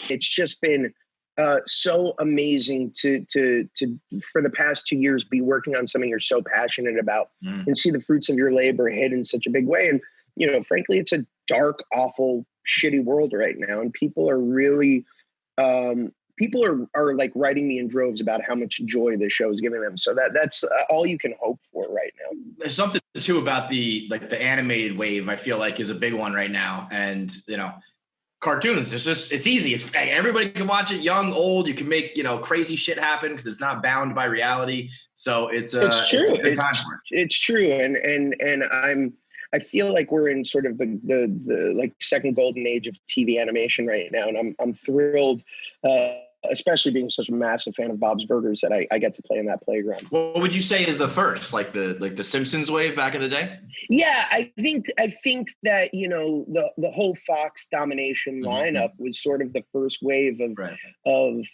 It's just been so amazing to for the past 2 years be working on something you're so passionate about and see the fruits of your labor hit in such a big way. And frankly, it's a dark, awful, shitty world right now, and people are really people are like writing me in droves about how much joy this show is giving them. So that's all you can hope for right now. There's something too about the animated wave. I feel like is a big one right now, and cartoons. It's easy. Everybody can watch it, young, old. You can make crazy shit happen because it's not bound by reality. So it's true. It's a good time for it. It's true, and I feel like we're in sort of the like second golden age of TV animation right now, and I'm thrilled, especially being such a massive fan of Bob's Burgers, that I get to play in that playground. What would you say is the first, like the Simpsons wave back in the day? Yeah, I think that the whole Fox domination lineup was sort of the first wave of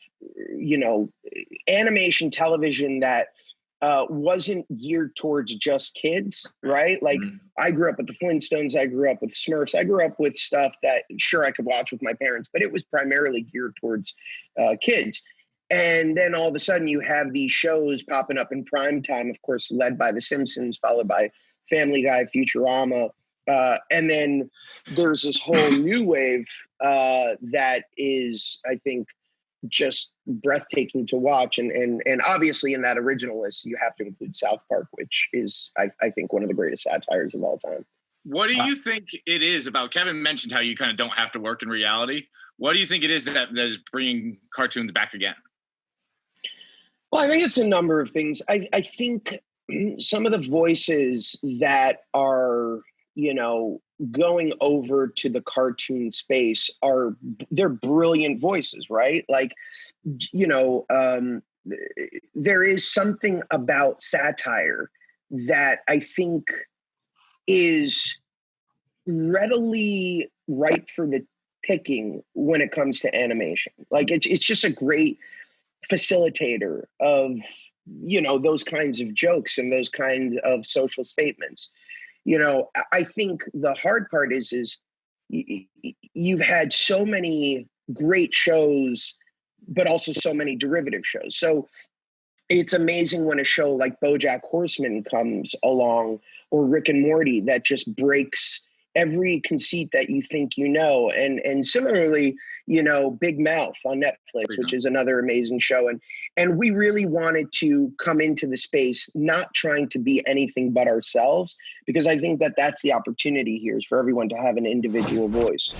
animation television that wasn't geared towards just kids, right? Like I grew up with the Flintstones, I grew up with Smurfs, I grew up with stuff that sure I could watch with my parents, but it was primarily geared towards kids. And then all of a sudden you have these shows popping up in prime time, of course, led by The Simpsons, followed by Family Guy, Futurama. And then there's this whole new wave that is, I think, just breathtaking to watch. And obviously in that original list, you have to include South Park, which is, I think, one of the greatest satires of all time. What do you think it is about? Kevin mentioned how you kind of don't have to work in reality. What do you think it is that is bringing cartoons back again? Well, I think it's a number of things. I think some of the voices that are, going over to the cartoon space they're brilliant voices, right? Like, there is something about satire that I think is readily ripe for the picking when it comes to animation. Like it's just a great facilitator of, those kinds of jokes and those kinds of social statements. I think the hard part is you've had so many great shows, but also so many derivative shows. So it's amazing when a show like BoJack Horseman comes along, or Rick and Morty, that just breaks every conceit that you think and similarly, Big Mouth on Netflix, which is another amazing show, and we really wanted to come into the space not trying to be anything but ourselves, because I think that that's the opportunity here, is for everyone to have an individual voice.